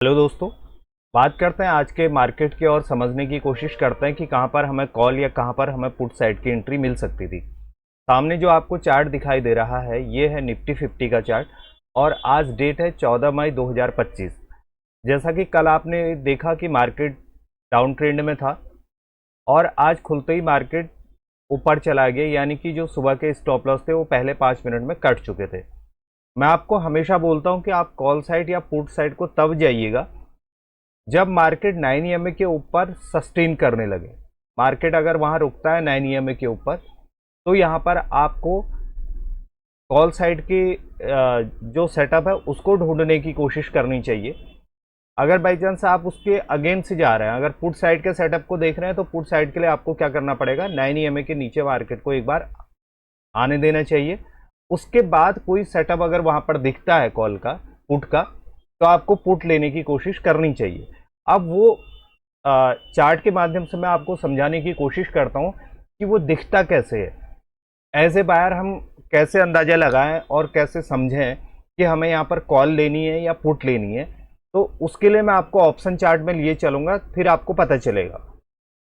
Hello दोस्तों। बात करते हैं आज के मार्केट की और समझने की कोशिश करते हैं कि कहाँ पर हमें कॉल या कहाँ पर हमें पुट साइड की एंट्री मिल सकती थी। सामने जो आपको चार्ट दिखाई दे रहा है ये है निफ्टी 50 का चार्ट और आज डेट है 14 मई 2025। जैसा कि कल आपने देखा कि मार्केट डाउन ट्रेंड में था और आज खुलते ही मार्केट ऊपर चला गया, यानी कि जो सुबह के स्टॉप लॉस थे वो पहले 5 मिनट में कट चुके थे। मैं आपको हमेशा बोलता हूँ कि आप कॉल साइड या पुट साइड को तब जाइएगा जब मार्केट 9 ईएमए के ऊपर सस्टेन करने लगे। मार्केट अगर वहां रुकता है 9 ईएमए के ऊपर तो यहां पर आपको कॉल साइड की जो सेटअप है उसको ढूंढने की कोशिश करनी चाहिए। अगर बाई चांस आप उसके अगेंस्ट से जा रहे हैं, अगर पुट साइड के सेटअप को देख रहे हैं तो पुट साइड के लिए आपको क्या करना पड़ेगा, 9 ईएमए के नीचे मार्केट को एक बार आने देना चाहिए। उसके बाद कोई सेटअप अगर वहां पर दिखता है कॉल का, पुट का, तो आपको पुट लेने की कोशिश करनी चाहिए। अब वो चार्ट के माध्यम से मैं आपको समझाने की कोशिश करता हूं कि वो दिखता कैसे है। एज ए बायर हम कैसे अंदाजा लगाएं और कैसे समझें कि हमें यहाँ पर कॉल लेनी है या पुट लेनी है, तो उसके लिए मैं आपको ऑप्शन चार्ट में लिए चलूंगा, फिर आपको पता चलेगा।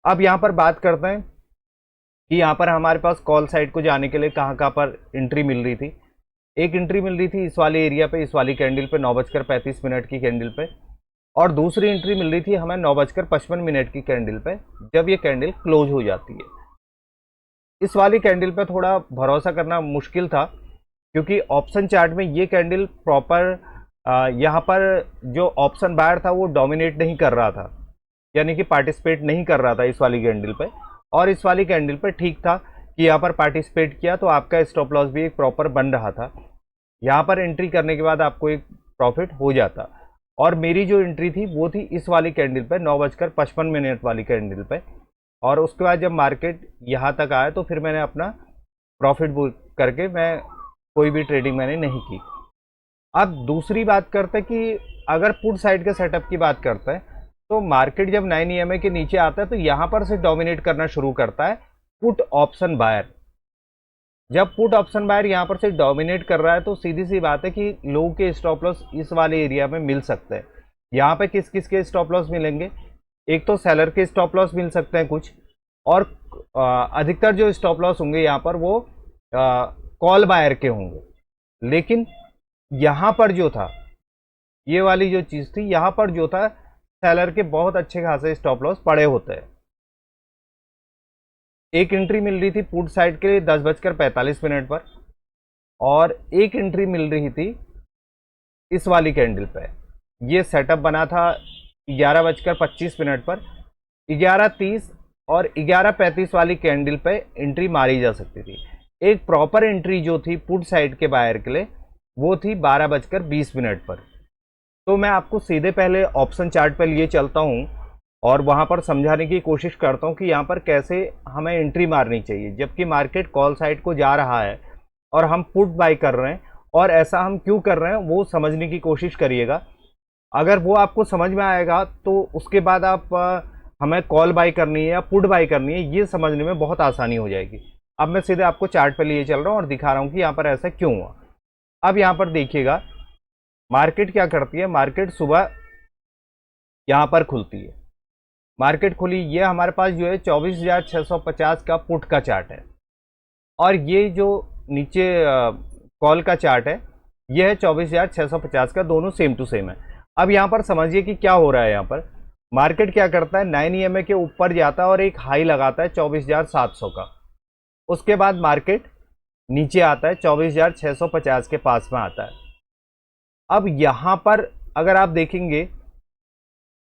अब यहाँ पर बात करते हैं कि यहाँ पर हमारे पास कॉल साइड को जाने के लिए कहाँ कहाँ पर एंट्री मिल रही थी। एक एंट्री मिल रही थी इस वाले एरिया पे, इस वाली कैंडल पे 9:35 की कैंडल पे, और दूसरी एंट्री मिल रही थी हमें 9:55 की कैंडल पे, जब ये कैंडल क्लोज हो जाती है। इस वाली कैंडल पे थोड़ा भरोसा करना मुश्किल था क्योंकि ऑप्शन चार्ट में ये कैंडल प्रॉपर यहाँ पर जो ऑप्शन बायर था वो डोमिनेट नहीं कर रहा था, यानी कि पार्टिसिपेट नहीं कर रहा था इस वाली कैंडल पे। और इस वाली कैंडल पे ठीक था कि यहाँ पर पार्टिसिपेट किया तो आपका स्टॉप लॉस भी एक प्रॉपर बन रहा था। यहाँ पर एंट्री करने के बाद आपको एक प्रॉफिट हो जाता। और मेरी जो एंट्री थी वो थी इस वाली कैंडल पे, 9:55 वाली कैंडल पे। और उसके बाद जब मार्केट यहाँ तक आया तो फिर मैंने अपना प्रॉफिट बुक करके मैं कोई भी ट्रेडिंग मैंने नहीं की। अब दूसरी बात करते हैं कि अगर पुट साइड के सेटअप की बात करते हैं तो मार्केट जब 9 ईएमए के नीचे आता है तो यहाँ पर से डोमिनेट करना शुरू करता है पुट ऑप्शन बायर। जब पुट ऑप्शन बायर यहाँ पर से डोमिनेट कर रहा है तो सीधी सी बात है कि लोगों के स्टॉप लॉस इस वाले एरिया में मिल सकते हैं। यहाँ पे किस किस के स्टॉप लॉस मिलेंगे, एक तो सेलर के स्टॉप लॉस मिल सकते हैं कुछ, और अधिकतर जो स्टॉप लॉस होंगे यहाँ पर वो कॉल बायर के होंगे। लेकिन यहाँ पर जो था, ये वाली जो चीज़ थी, यहाँ पर जो था सेलर के बहुत अच्छे खासे स्टॉप लॉस पड़े होते हैं। एक एंट्री मिल रही थी पुट साइड के लिए 10:45 पर, और एक एंट्री मिल रही थी इस वाली कैंडल पे। ये सेटअप बना था 11:25 पर। 11:30 और 11:35 वाली कैंडल पे एंट्री मारी जा सकती थी। एक प्रॉपर एंट्री जो थी पुट साइड के बायर के लिए वो थी 12:20 पर। तो मैं आपको सीधे पहले ऑप्शन चार्ट पे लिए चलता हूँ और वहाँ पर समझाने की कोशिश करता हूँ कि यहाँ पर कैसे हमें एंट्री मारनी चाहिए जबकि मार्केट कॉल साइड को जा रहा है और हम पुट बाय कर रहे हैं। और ऐसा हम क्यों कर रहे हैं वो समझने की कोशिश करिएगा। अगर वो आपको समझ में आएगा तो उसके बाद आप हमें कॉल बाय करनी है या पुट बाय करनी है ये समझने में बहुत आसानी हो जाएगी। अब मैं सीधे आपको चार्ट पे लिए चल रहा हूँ और दिखा रहा हूँ कि यहाँ पर ऐसा क्यों हुआ। अब यहाँ पर देखिएगा मार्केट क्या करती है। मार्केट सुबह यहाँ पर खुलती है, मार्केट खुली, ये हमारे पास जो है 24,650 का पुट का चार्ट है, और ये जो नीचे कॉल का चार्ट है ये है 24,650 का, दोनों सेम टू सेम है। अब यहाँ पर समझिए कि क्या हो रहा है। यहाँ पर मार्केट क्या करता है, 9 ईएमए के ऊपर जाता है और एक हाई लगाता है 24,700 का। उसके बाद मार्केट नीचे आता है 24,650 के पास में आता है। अब यहाँ पर अगर आप देखेंगे,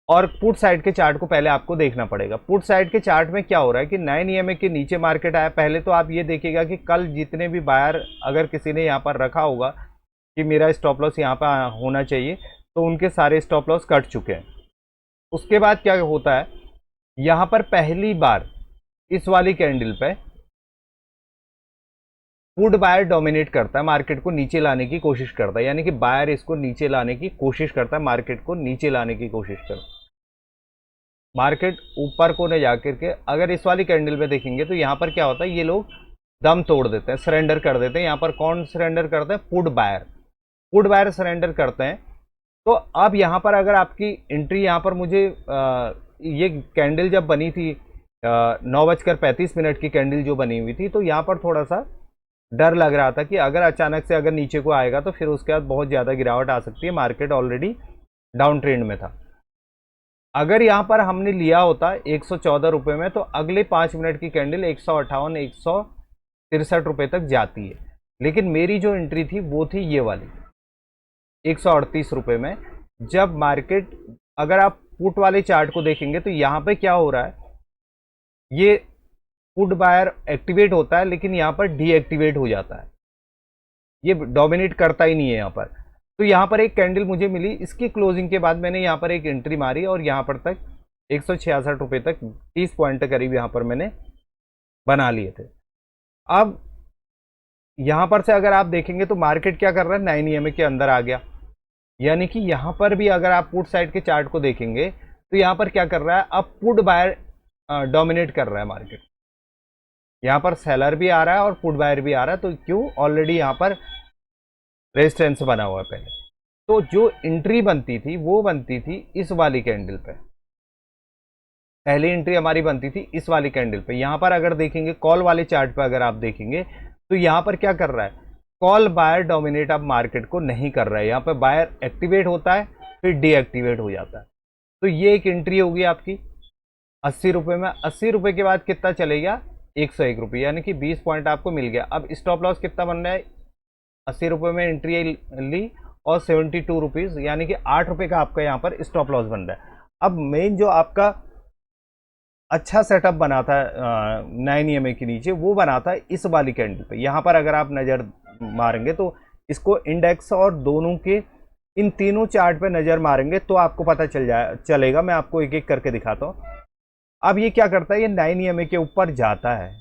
और पुट साइड के चार्ट को पहले आपको देखना पड़ेगा। पुट साइड के चार्ट में क्या हो रहा है कि 9 ईएमए के नीचे मार्केट आया। पहले तो आप ये देखिएगा कि कल जितने भी बायर अगर किसी ने यहाँ पर रखा होगा कि मेरा स्टॉप लॉस यहाँ पर होना चाहिए तो उनके सारे स्टॉप लॉस कट चुके हैं। उसके बाद क्या होता है, यहाँ पर पहली बार इस वाली कैंडल पे पुट बायर डोमिनेट करता है, मार्केट को नीचे लाने की कोशिश करता है, यानी कि बायर इसको नीचे लाने की कोशिश करता है, मार्केट को नीचे लाने की कोशिश करता है। मार्केट ऊपर को न जाकर के अगर इस वाली कैंडल में देखेंगे तो यहाँ पर क्या होता है, ये लोग दम तोड़ देते हैं, सरेंडर कर देते हैं। यहाँ पर कौन सरेंडर करते हैं, put buyer. Put buyer surrender करते हैं तो अब यहाँ पर अगर आपकी एंट्री यहाँ पर मुझे ये कैंडल जब बनी थी 9:35 की कैंडल जो बनी हुई थी, तो यहाँ पर थोड़ा सा डर लग रहा था कि अगर अचानक से अगर नीचे को आएगा तो फिर उसके बाद बहुत ज़्यादा गिरावट आ सकती है। मार्केट ऑलरेडी डाउन ट्रेंड में था। अगर यहाँ पर हमने लिया होता 114 रुपये में, तो अगले 5 मिनट की कैंडल 158 163 रुपये तक जाती है। लेकिन मेरी जो एंट्री थी वो थी ये वाली 138 रुपये में। जब मार्केट, अगर आप पुट वाले चार्ट को देखेंगे तो यहाँ पे क्या हो रहा है, ये पुट बायर एक्टिवेट होता है लेकिन यहाँ पर डीएक्टिवेट हो जाता है, ये डोमिनेट करता ही नहीं है यहाँ पर। तो यहाँ पर एक कैंडल मुझे मिली, इसकी क्लोजिंग के बाद मैंने यहाँ पर एक एंट्री मारी और यहाँ पर तक 166 रुपये तक 30 पॉइंट करीब यहाँ पर मैंने बना लिए थे। अब यहाँ पर से अगर आप देखेंगे तो मार्केट क्या कर रहा है, 9 EMA के अंदर आ गया। यानी कि यहाँ पर भी अगर आप पुट साइड के चार्ट को देखेंगे तो यहाँ पर क्या कर रहा है, अब पुट बायर डोमिनेट कर रहा है मार्केट। यहाँ पर सेलर भी आ रहा है और पुट बायर भी आ रहा है। तो क्यों, ऑलरेडी यहाँ पर रेजिस्टेंस बना हुआ है पहले। तो जो एंट्री बनती थी वो बनती थी इस वाली कैंडल पे, पहली एंट्री हमारी बनती थी इस वाली कैंडल पे। यहाँ पर अगर देखेंगे कॉल वाले चार्ट पे, अगर आप देखेंगे तो यहाँ पर क्या कर रहा है, कॉल बायर डोमिनेट अब मार्केट को नहीं कर रहा है। यहाँ पे बायर एक्टिवेट होता है फिर डीएक्टिवेट हो जाता है। तो ये एक एंट्री होगी आपकी 80 रुपये में। 80 रुपये के बाद कितना चलेगा, 101 रुपये, यानी कि 20 पॉइंट आपको मिल गया। अब स्टॉप लॉस कितना बन रहा है, 80 रुपये में एंट्री ली और 72 रुपीज़, यानी कि 8 रुपये का आपका यहाँ पर स्टॉप लॉस बन रहा है। अब मेन जो आपका अच्छा सेटअप बना था 9 EMA के नीचे, वो बना था इस वाली कैंडल पे। यहाँ पर अगर आप नज़र मारेंगे तो इसको इंडेक्स और दोनों के इन तीनों चार्ट पे नज़र मारेंगे तो आपको पता चलेगा। मैं आपको एक एक करके दिखाता हूँ। अब ये क्या करता है, ये 9 EMA के ऊपर जाता है।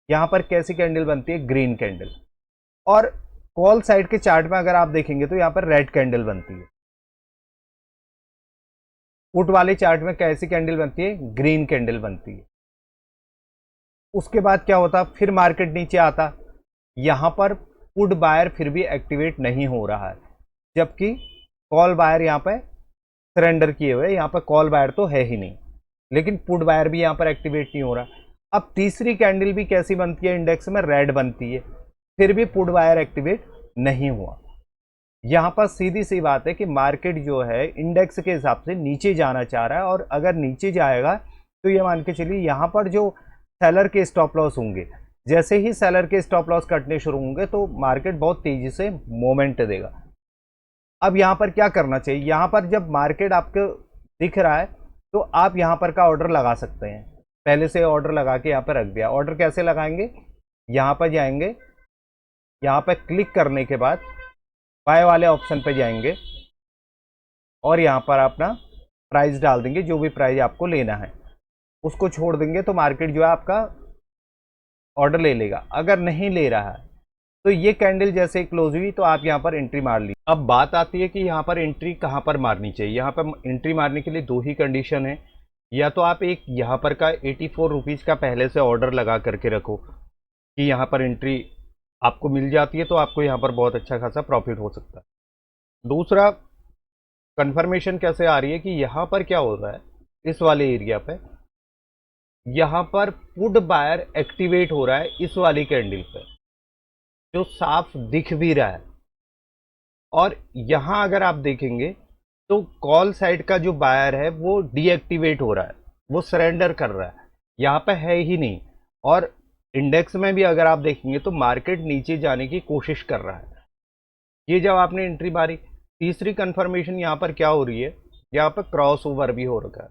यहाँ पर कैसी कैंडल बनती है, ग्रीन कैंडल। और कॉल साइड के चार्ट में अगर आप देखेंगे तो यहाँ पर रेड कैंडल बनती है। पुट वाले चार्ट में कैसी कैंडल बनती है, ग्रीन कैंडल बनती है। उसके बाद क्या होता, फिर मार्केट नीचे आता, यहाँ पर पुट बायर फिर भी एक्टिवेट नहीं हो रहा है, जबकि कॉल बायर यहाँ पे सरेंडर किए हुए, यहाँ पर कॉल बायर तो है ही नहीं, लेकिन पुट बायर भी यहाँ पर एक्टिवेट नहीं हो रहा। अब तीसरी कैंडल भी कैसी बनती है, इंडेक्स में रेड बनती है, फिर भी पुट बायर एक्टिवेट नहीं हुआ। यहाँ पर सीधी सी बात है कि मार्केट जो है इंडेक्स के हिसाब से नीचे जाना चाह रहा है, और अगर नीचे जाएगा तो ये मान के चलिए यहाँ पर जो सेलर के स्टॉप लॉस होंगे, जैसे ही सेलर के स्टॉप लॉस कटने शुरू होंगे तो मार्केट बहुत तेजी से मोमेंट देगा। अब यहाँ पर क्या करना चाहिए, यहाँ पर जब मार्केट आपको दिख रहा है तो आप यहाँ पर का ऑर्डर लगा सकते हैं। पहले से ऑर्डर लगा के यहाँ पर रख दिया। ऑर्डर कैसे लगाएंगे, यहाँ पर जाएंगे, यहाँ पर क्लिक करने के बाद बाय वाले ऑप्शन पे जाएंगे और यहाँ पर अपना प्राइस डाल देंगे, जो भी प्राइस आपको लेना है उसको छोड़ देंगे, तो मार्केट जो है आपका ऑर्डर ले लेगा। अगर नहीं ले रहा है तो ये कैंडल जैसे क्लोज हुई तो आप यहाँ पर एंट्री मार ली। अब बात आती है कि यहाँ पर एंट्री कहाँ पर मारनी चाहिए। यहाँ पर एंट्री मारने के लिए दो ही कंडीशन है, या तो आप एक यहाँ पर का 84 रुपीज़ का पहले से ऑर्डर लगा करके रखो कि यहाँ पर एंट्री आपको मिल जाती है, तो आपको यहाँ पर बहुत अच्छा खासा प्रॉफिट हो सकता है। दूसरा, कंफर्मेशन कैसे आ रही है कि यहाँ पर क्या हो रहा है, इस वाले एरिया पे यहाँ पर पुट बायर एक्टिवेट हो रहा है इस वाली कैंडल पे, जो साफ दिख भी रहा है। और यहाँ अगर आप देखेंगे तो कॉल साइड का जो बायर है वो डीएक्टिवेट हो रहा है, वो सरेंडर कर रहा है, यहाँ पे है ही नहीं। और इंडेक्स में भी अगर आप देखेंगे तो मार्केट नीचे जाने की कोशिश कर रहा है। ये जब आपने एंट्री मारी, तीसरी कंफर्मेशन यहाँ पर क्या हो रही है, यहाँ पर क्रॉस ओवर भी हो रखा है,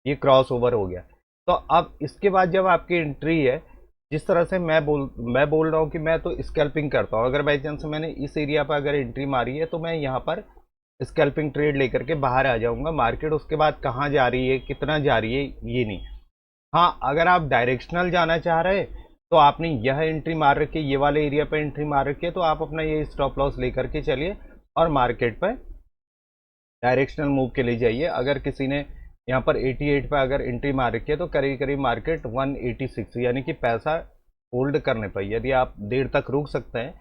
ये क्रॉस ओवर हो गया। तो अब इसके बाद जब आपकी एंट्री है, जिस तरह से मैं बोल रहा हूँ कि मैं तो स्कैल्पिंग करता हूँ, अगर बाई चांस मैंने इस एरिया पर अगर एंट्री मारी है तो मैं यहाँ पर स्कैल्पिंग ट्रेड लेकर के बाहर आ जाऊँगा। मार्केट उसके बाद कहाँ जा रही है, कितना जा रही है, ये नहीं। हाँ, अगर आप डायरेक्शनल जाना चाह रहे तो आपने यह एंट्री मार रखी है, ये वाले एरिया पर एंट्री मार रखी है, तो आप अपना ये स्टॉप लॉस लेकर के चलिए और मार्केट पर डायरेक्शनल मूव के लिए जाइए। अगर किसी ने यहाँ पर 88 पर अगर एंट्री मार रखी है तो करीब करीब मार्केट 186, यानी कि पैसा होल्ड करने पर, यदि आप देर तक रुक सकते हैं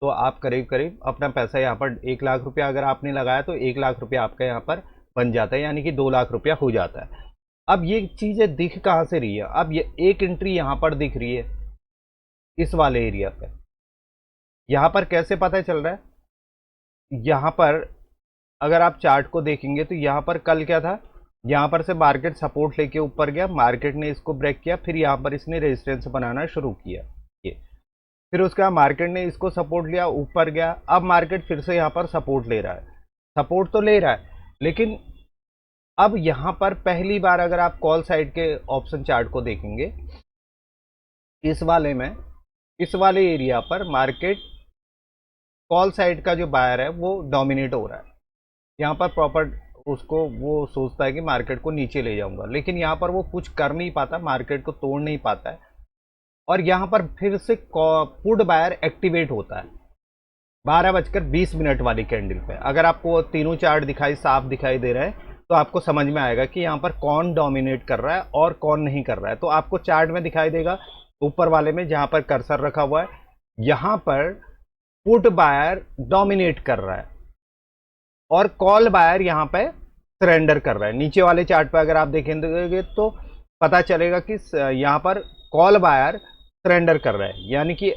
तो आप करीब करीब अपना पैसा यहाँ पर 1 लाख रुपया अगर आपने लगाया तो 1 लाख रुपया आपका यहाँ पर बन जाता है, यानी कि 2 लाख रुपया हो जाता है। अब ये चीज़ें दिख कहाँ से रही है? अब ये एक एंट्री यहाँ पर दिख रही है इस वाले एरिया पे। यहाँ पर कैसे पता चल रहा है? यहाँ पर अगर आप चार्ट को देखेंगे तो यहाँ पर कल क्या था, यहाँ पर से मार्केट सपोर्ट लेके ऊपर गया, मार्केट ने इसको ब्रेक किया, फिर यहाँ पर इसने रेजिस्टेंस बनाना शुरू किया ये, फिर उसके बाद मार्केट ने इसको सपोर्ट लिया, ऊपर गया, अब मार्केट फिर से यहाँ पर सपोर्ट ले रहा है। सपोर्ट तो ले रहा है, लेकिन अब यहाँ पर पहली बार अगर आप कॉल साइड के ऑप्शन चार्ट को देखेंगे, इस वाले में, इस वाले एरिया पर मार्केट कॉल साइड का जो बायर है वो डोमिनेट हो रहा है। यहाँ पर प्रॉपर उसको वो सोचता है कि मार्केट को नीचे ले जाऊंगा, लेकिन यहाँ पर वो कुछ कर नहीं पाता, मार्केट को तोड़ नहीं पाता है, और यहाँ पर फिर से पुट बायर एक्टिवेट होता है 12:20 वाली कैंडल पे। अगर आपको तीनों चार्ट साफ दिखाई दे रहे हैं तो आपको समझ में आएगा कि यहाँ पर कौन डोमिनेट कर रहा है और कौन नहीं कर रहा है। तो आपको चार्ट में दिखाई देगा ऊपर वाले में जहाँ पर कर्सर रखा हुआ है, यहाँ पर पुट बायर डोमिनेट कर रहा है और कॉल बायर यहाँ पे सरेंडर कर रहा है। नीचे वाले चार्ट पे अगर आप देखेंगे तो पता चलेगा कि यहाँ पर कॉल बायर सरेंडर कर रहा है, यानी कि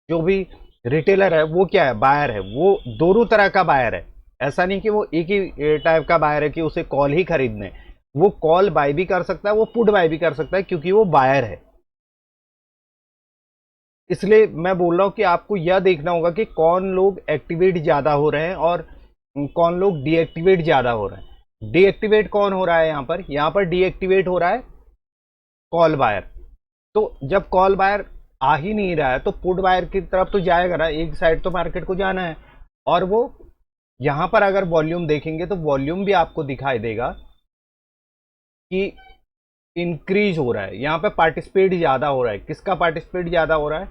जो भी रिटेलर है वो क्या है, बायर है, वो दोनों तरह का बायर है। ऐसा नहीं कि वो एक ही टाइप का बायर है कि उसे कॉल ही खरीदने, वो कॉल बाय भी कर सकता है, वो पुट बाय भी कर सकता है, क्योंकि वो बायर है। इसलिए मैं बोल रहा हूं कि आपको यह देखना होगा कि कौन लोग एक्टिवेट ज्यादा हो रहे हैं और कौन लोग डीएक्टिवेट ज्यादा हो रहे हैं। डीएक्टिवेट कौन हो रहा है? यहाँ पर डीएक्टिवेट हो रहा है कॉल बायर। तो जब कॉल बायर आ ही नहीं रहा है तो पुट बायर की तरफ तो जाएगा ना, एक साइड तो मार्केट को जाना है। और वो यहां पर अगर वॉल्यूम देखेंगे तो वॉल्यूम भी आपको दिखाई देगा कि इंक्रीज हो रहा है, यहाँ पे पार्टिसिपेट ज्यादा हो रहा है। किसका पार्टिसिपेट ज्यादा हो रहा है?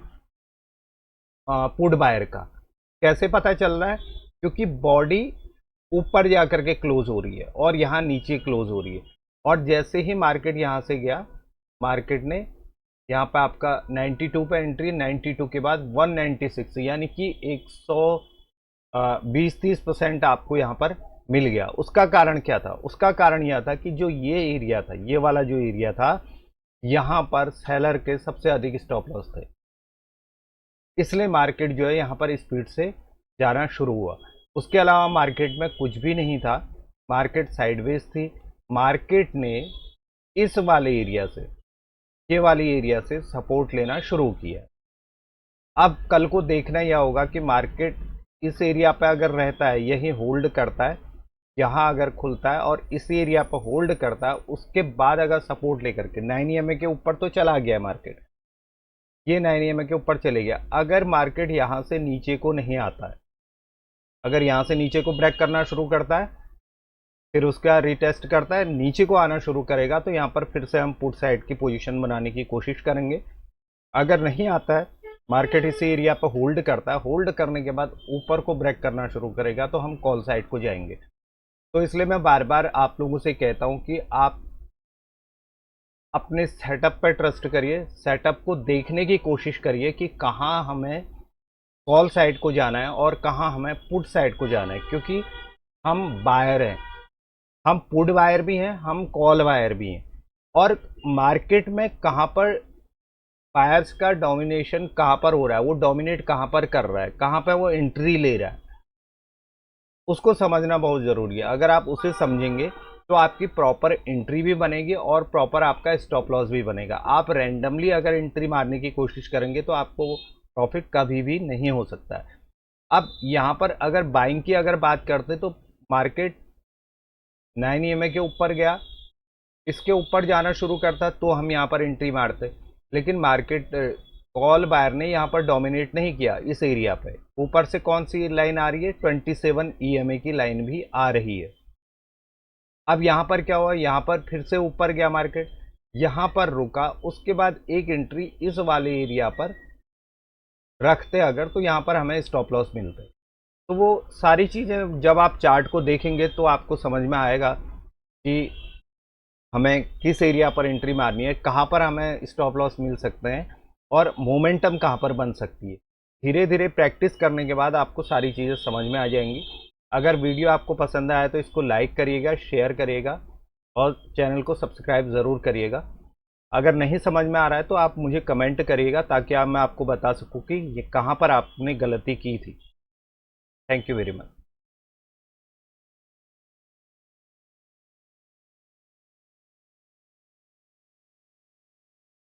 पुट बायर का। कैसे पता चल रहा है? क्योंकि बॉडी ऊपर जाकर के क्लोज हो रही है और यहाँ नीचे क्लोज हो रही है, और जैसे ही मार्केट यहाँ से गया, मार्केट ने यहाँ पे आपका 92 पे एंट्री, 92 के बाद 196, यानी कि 120-30% आपको यहाँ पर मिल गया। उसका कारण क्या था? उसका कारण यह था कि जो ये एरिया था, ये वाला जो एरिया था, यहाँ पर सेलर के सबसे अधिक स्टॉप लॉस थे, इसलिए मार्केट जो है यहाँ पर स्पीड से जाना शुरू हुआ। उसके अलावा मार्केट में कुछ भी नहीं था, मार्केट साइडवेज थी। मार्केट ने इस वाले एरिया से, ये वाली एरिया से सपोर्ट लेना शुरू किया। अब कल को देखना यह होगा कि मार्केट इस एरिया पे अगर रहता है, यही होल्ड करता है, यहाँ अगर खुलता है और इस एरिया पर होल्ड करता है, उसके बाद अगर सपोर्ट लेकर के 9 EMA के ऊपर तो चला गया मार्केट, ये 9 EMA के ऊपर चले गया। अगर मार्केट यहाँ से नीचे को नहीं आता है, अगर यहाँ से नीचे को ब्रेक करना शुरू करता है, फिर उसका रिटेस्ट करता है, नीचे को आना शुरू करेगा, तो यहाँ पर फिर से हम पुट साइड की पोजीशन बनाने की कोशिश करेंगे। अगर नहीं आता है, मार्केट इस एरिया पर होल्ड करता है, होल्ड करने के बाद ऊपर को ब्रेक करना शुरू करेगा, तो हम कॉल साइड को जाएंगे। तो इसलिए मैं बार बार आप लोगों से कहता हूं कि आप अपने सेटअप पर ट्रस्ट करिए, सेटअप को देखने की कोशिश करिए कि कहाँ हमें कॉल साइड को जाना है और कहाँ हमें पुट साइड को जाना है, क्योंकि हम बायर हैं, हम पुट बायर भी हैं, हम कॉल बायर भी हैं। और मार्केट में कहाँ पर बायर्स का डोमिनेशन कहाँ पर हो रहा है, वो डोमिनेट कहाँ पर कर रहा है, कहाँ पर वो एंट्री ले रहा है, उसको समझना बहुत ज़रूरी है। अगर आप उसे समझेंगे तो आपकी प्रॉपर एंट्री भी बनेगी और प्रॉपर आपका स्टॉप लॉस भी बनेगा। आप रैंडमली अगर एंट्री मारने की कोशिश करेंगे तो आपको प्रॉफिट कभी भी नहीं हो सकता है। अब यहाँ पर अगर बाइंग की अगर बात करते तो मार्केट 9 EMA के ऊपर गया, इसके ऊपर जाना शुरू करता तो हम यहाँ पर एंट्री मारते, लेकिन मार्केट कॉल बायर ने यहाँ पर डोमिनेट नहीं किया। इस एरिया पे ऊपर से कौन सी लाइन आ रही है? 27 EMA की लाइन भी आ रही है। अब यहाँ पर क्या हुआ? यहाँ पर फिर से ऊपर गया मार्केट, यहाँ पर रुका, उसके बाद एक एंट्री इस वाले एरिया पर रखते अगर, तो यहाँ पर हमें स्टॉप लॉस मिलते। तो वो सारी चीज़ें जब आप चार्ट को देखेंगे तो आपको समझ में आएगा कि हमें किस एरिया पर एंट्री मारनी है, कहाँ पर हमें स्टॉप लॉस मिल सकते हैं और मोमेंटम कहाँ पर बन सकती है। धीरे धीरे प्रैक्टिस करने के बाद आपको सारी चीज़ें समझ में आ जाएंगी। अगर वीडियो आपको पसंद आया तो इसको लाइक करिएगा, शेयर करिएगा और चैनल को सब्सक्राइब ज़रूर करिएगा। अगर नहीं समझ में आ रहा है तो आप मुझे कमेंट करिएगा, ताकि मैं आपको बता सकूं कि ये कहाँ पर आपने गलती की थी। Thank you very much.